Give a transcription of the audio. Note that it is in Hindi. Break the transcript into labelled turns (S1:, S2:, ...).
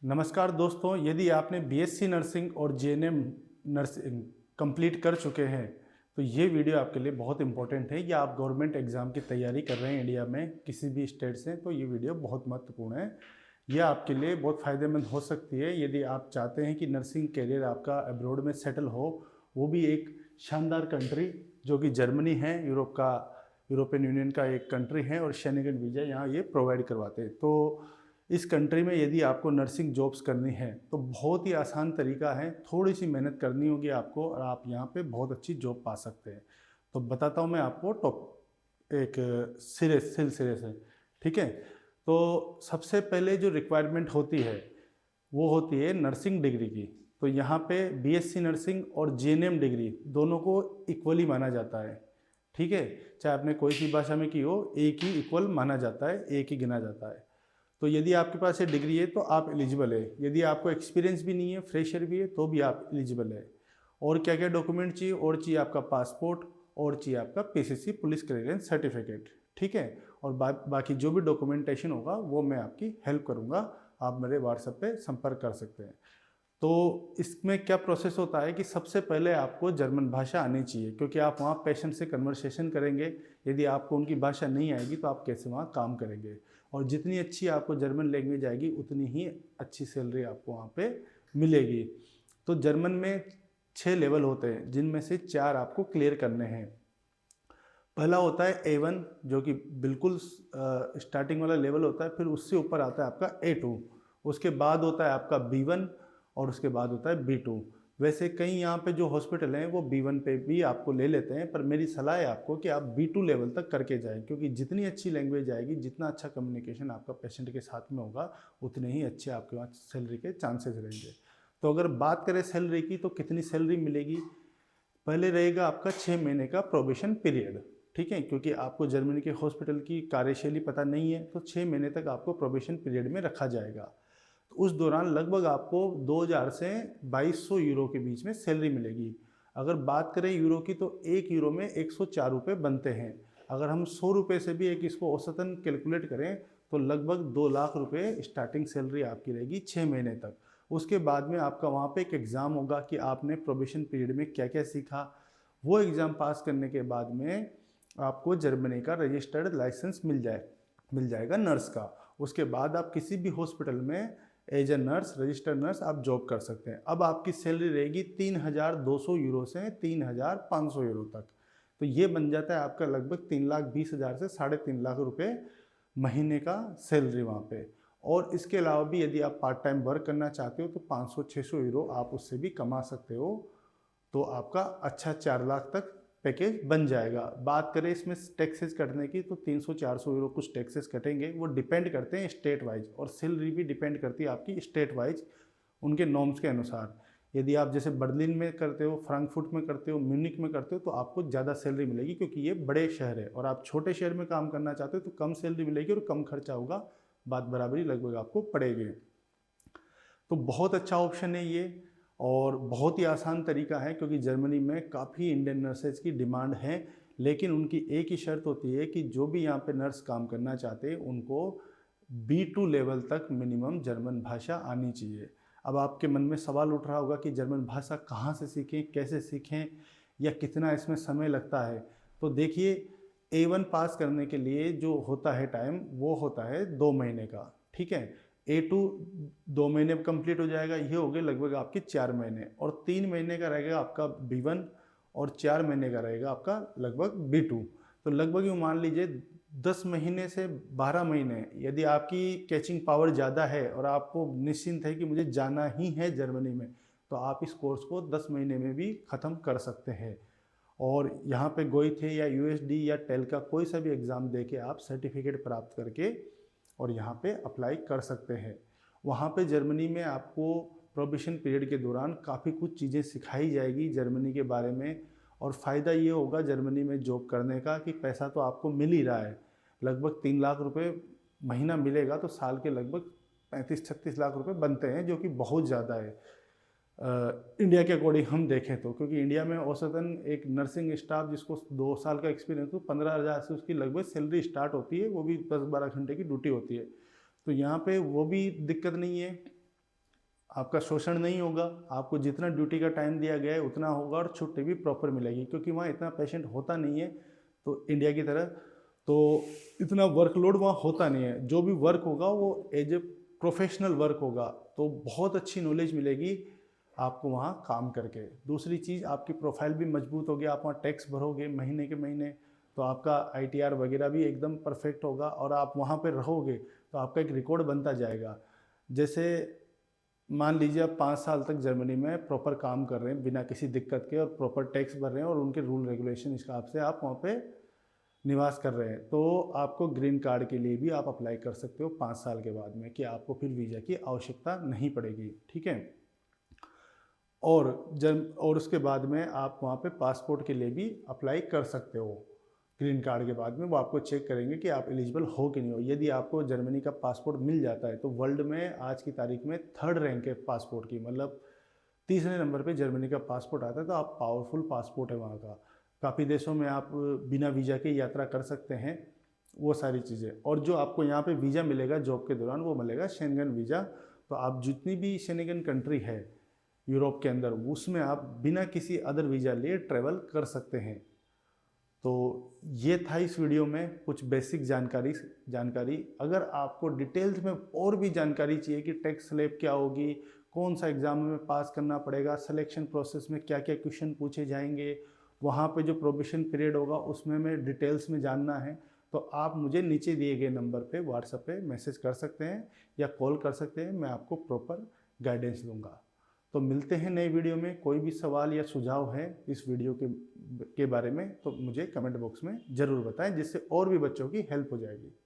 S1: नमस्कार दोस्तों, यदि आपने बीएससी नर्सिंग और जेएनएम नर्सिंग कंप्लीट कर चुके हैं तो ये वीडियो आपके लिए बहुत इंपॉर्टेंट है। या आप गवर्नमेंट एग्ज़ाम की तैयारी कर रहे हैं इंडिया में किसी भी स्टेट से, तो ये वीडियो बहुत महत्वपूर्ण है। यह आपके लिए बहुत फ़ायदेमंद हो सकती है यदि आप चाहते हैं कि नर्सिंग करियर आपका अब्रॉड में सेटल हो, वो भी एक शानदार कंट्री जो कि जर्मनी है। यूरोपियन यूनियन का एक कंट्री है और शेंगेन वीज़ा यहाँ ये प्रोवाइड करवाते हैं। तो इस कंट्री में यदि आपको नर्सिंग जॉब्स करनी है तो बहुत ही आसान तरीका है, थोड़ी सी मेहनत करनी होगी आपको और आप यहाँ पे बहुत अच्छी जॉब पा सकते हैं। तो बताता हूँ मैं आपको टॉप एक सिलसिले से, ठीक है। तो सबसे पहले जो रिक्वायरमेंट होती है वो होती है नर्सिंग डिग्री की। तो यहाँ पे बीएससी नर्सिंग और जेएनएम डिग्री दोनों को इक्वली माना जाता है, ठीक है। चाहे आपने कोई सी भाषा में की हो, एक ही इक्वल माना जाता है, एक ही गिना जाता है। तो यदि आपके पास ये डिग्री है तो आप एलिजिबल है। यदि आपको एक्सपीरियंस भी नहीं है, फ्रेशर भी है, तो भी आप एलिजिबल है। और क्या क्या डॉक्यूमेंट चाहिए? और चाहिए आपका पासपोर्ट, और चाहिए आपका पीसीसी पुलिस क्लियरेंस सर्टिफिकेट, ठीक है। और बाकी जो भी डॉक्यूमेंटेशन होगा वो मैं आपकी हेल्प करूँगा। आप मेरे व्हाट्सएप पे संपर्क कर सकते हैं। तो इसमें क्या प्रोसेस होता है कि सबसे पहले आपको जर्मन भाषा आनी चाहिए, क्योंकि आप वहाँ पेशेंट से कन्वर्सेशन करेंगे। यदि आपको उनकी भाषा नहीं आएगी तो आप कैसे वहाँ काम करेंगे। और जितनी अच्छी आपको जर्मन लैंग्वेज आएगी उतनी ही अच्छी सैलरी आपको वहाँ पे मिलेगी। तो जर्मन में 6 लेवल होते हैं, जिनमें से 4 आपको क्लियर करने हैं। पहला होता है A1, जो कि बिल्कुल स्टार्टिंग वाला लेवल होता है। फिर उससे ऊपर आता है आपका A2, उसके बाद होता है आपका B1, और उसके बाद होता है B2। वैसे कई यहाँ पे जो हॉस्पिटल हैं वो B1 पे भी आपको ले लेते हैं, पर मेरी सलाह है आपको कि आप B2 लेवल तक करके जाएं, क्योंकि जितनी अच्छी लैंग्वेज आएगी, जितना अच्छा कम्युनिकेशन आपका पेशेंट के साथ में होगा, उतने ही अच्छे आपके वहाँ सैलरी के चांसेस रहेंगे। तो अगर बात करें सैलरी की, तो कितनी सैलरी मिलेगी? पहले रहेगा आपका 6 महीने का प्रोबेशन पीरियड, ठीक है। क्योंकि आपको जर्मनी के हॉस्पिटल की कार्यशैली पता नहीं है, तो 6 महीने तक आपको प्रोबेशन पीरियड में रखा जाएगा। तो उस दौरान लगभग आपको 2000 से 2200 यूरो के बीच में सैलरी मिलेगी। अगर बात करें यूरो की, तो 1 यूरो में 104 रुपये बनते हैं। अगर हम 100 रुपये से भी एक इसको औसतन कैलकुलेट करें तो लगभग 2 लाख रुपये स्टार्टिंग सैलरी आपकी रहेगी 6 महीने तक। उसके बाद में आपका वहाँ पे एक एग्ज़ाम होगा कि आपने प्रोबेशन पीरियड में क्या क्या सीखा। वो एग्ज़ाम पास करने के बाद में आपको जर्मनी का रजिस्टर्ड लाइसेंस मिल जाएगा नर्स का। उसके बाद आप किसी भी हॉस्पिटल में as a nurse, registered nurse, आप जॉब कर सकते हैं। अब आपकी सैलरी रहेगी 3200 यूरो से 3500 यूरो तक। तो ये बन जाता है आपका लगभग 3,20,000 से 3.5 लाख रुपए महीने का सैलरी वहाँ पे। और इसके अलावा भी यदि आप पार्ट टाइम वर्क करना चाहते हो तो 500-600 यूरो आप उससे भी कमा सकते हो। तो आपका अच्छा 4 लाख तक पैकेज बन जाएगा। बात करें इसमें टैक्सेस कटने की, तो 300-400 यूरो कुछ टैक्सेस कटेंगे। वो डिपेंड करते हैं स्टेट वाइज, और सैलरी भी डिपेंड करती है आपकी स्टेट वाइज उनके नॉर्म्स के अनुसार। यदि आप जैसे बर्लिन में करते हो, फ्रैंकफर्ट में करते हो, म्यूनिक में करते हो, तो आपको ज़्यादा सैलरी मिलेगी, क्योंकि ये बड़े शहर है। और आप छोटे शहर में काम करना चाहते हो तो कम सैलरी मिलेगी और कम खर्चा होगा, बात बराबरी लगभग आपको पड़ेगी। तो बहुत अच्छा ऑप्शन है ये, और बहुत ही आसान तरीका है, क्योंकि जर्मनी में काफ़ी इंडियन नर्सेज की डिमांड है। लेकिन उनकी एक ही शर्त होती है कि जो भी यहाँ पे नर्स काम करना चाहते हैं उनको B2 लेवल तक मिनिमम जर्मन भाषा आनी चाहिए। अब आपके मन में सवाल उठ रहा होगा कि जर्मन भाषा कहाँ से सीखें, कैसे सीखें, या कितना इसमें समय लगता है। तो देखिए, A1 पास करने के लिए जो होता है टाइम, वो होता है 2 महीने का, ठीक है। A2 2 महीने में कंप्लीट हो जाएगा, ये हो गए लगभग आपके 4 महीने। और 3 महीने का रहेगा आपका B1, और 4 महीने का रहेगा आपका लगभग B2। तो लगभग यूँ मान लीजिए 10 महीने से 12 महीने, यदि आपकी कैचिंग पावर ज़्यादा है और आपको निश्चिंत है कि मुझे जाना ही है जर्मनी में, तो आप इस कोर्स को 10 महीने में भी ख़त्म कर सकते हैं। और यहाँ पे गोइथे या यूएसडी या टेल का कोई सा भी एग्ज़ाम दे के आप सर्टिफिकेट प्राप्त करके और यहाँ पे अप्लाई कर सकते हैं। वहाँ पे जर्मनी में आपको प्रोबेशन पीरियड के दौरान काफ़ी कुछ चीज़ें सिखाई जाएगी जर्मनी के बारे में। और फ़ायदा ये होगा जर्मनी में जॉब करने का कि पैसा तो आपको मिल ही रहा है, लगभग 3 लाख रुपए महीना मिलेगा, तो साल के लगभग 35-36 लाख रुपए बनते हैं, जो कि बहुत ज़्यादा है इंडिया के अकॉर्डिंग हम देखें तो। क्योंकि इंडिया में औसतन एक नर्सिंग स्टाफ जिसको 2 साल का एक्सपीरियंस हो, 15,000 से उसकी लगभग सैलरी स्टार्ट होती है, वो भी 10-12 घंटे की ड्यूटी होती है। तो यहाँ पे वो भी दिक्कत नहीं है। आपका शोषण नहीं होगा, आपको जितना ड्यूटी का टाइम दिया गया है उतना होगा और छुट्टी भी प्रॉपर मिलेगी, क्योंकि वहाँ इतना पेशेंट होता नहीं है तो इंडिया की तरह, तो इतना वर्कलोड वहाँ होता नहीं है। जो भी वर्क होगा वो एज ए प्रोफेशनल वर्क होगा, तो बहुत अच्छी नॉलेज मिलेगी आपको वहाँ काम करके। दूसरी चीज़, आपकी प्रोफाइल भी मजबूत होगी, आप वहाँ टैक्स भरोगे महीने के महीने, तो आपका ITR वगैरह भी एकदम परफेक्ट होगा और आप वहाँ पर रहोगे तो आपका एक रिकॉर्ड बनता जाएगा। जैसे मान लीजिए आप 5 साल तक जर्मनी में प्रॉपर काम कर रहे हैं बिना किसी दिक्कत के और प्रॉपर टैक्स भर रहे हैं और उनके रूल रेगुलेशन हिसाब से आप वहाँ पे निवास कर रहे हैं, तो आपको ग्रीन कार्ड के लिए भी आप अप्लाई कर सकते हो 5 साल के बाद में, कि आपको फिर वीज़ा की आवश्यकता नहीं पड़ेगी, ठीक है। और उसके बाद में आप वहाँ पे पासपोर्ट के लिए भी अप्लाई कर सकते हो। ग्रीन कार्ड के बाद में वो आपको चेक करेंगे कि आप एलिजिबल हो कि नहीं हो। यदि आपको जर्मनी का पासपोर्ट मिल जाता है तो वर्ल्ड में आज की तारीख में 3rd रैंक है पासपोर्ट की, मतलब तीसरे नंबर पे जर्मनी का पासपोर्ट आता है, तो आप पावरफुल पासपोर्ट है वहाँ का। काफ़ी देशों में आप बिना वीज़ा के यात्रा कर सकते हैं, वो सारी चीज़ें। और जो आपको यहाँ पे वीज़ा मिलेगा जॉब के दौरान वो मिलेगा शेंगन वीज़ा, तो आप जितनी भी शेंगन कंट्री है यूरोप के अंदर उसमें आप बिना किसी अदर वीज़ा लिए ट्रैवल कर सकते हैं। तो ये था इस वीडियो में कुछ बेसिक जानकारी। अगर आपको डिटेल्स में और भी जानकारी चाहिए कि टैक्स स्लैब क्या होगी, कौन सा एग्ज़ाम में पास करना पड़ेगा, सिलेक्शन प्रोसेस में क्या क्या क्वेश्चन पूछे जाएंगे, वहाँ पे जो प्रोबेशन पीरियड होगा उसमें मैं डिटेल्स में जानना है, तो आप मुझे नीचे दिए गए नंबर पे व्हाट्सएप पे मैसेज कर सकते हैं या कॉल कर सकते हैं, मैं आपको प्रॉपर गाइडेंस दूंगा। तो मिलते हैं नए वीडियो में। कोई भी सवाल या सुझाव है इस वीडियो के बारे में तो मुझे कमेंट बॉक्स में ज़रूर बताएं, जिससे और भी बच्चों की हेल्प हो जाएगी।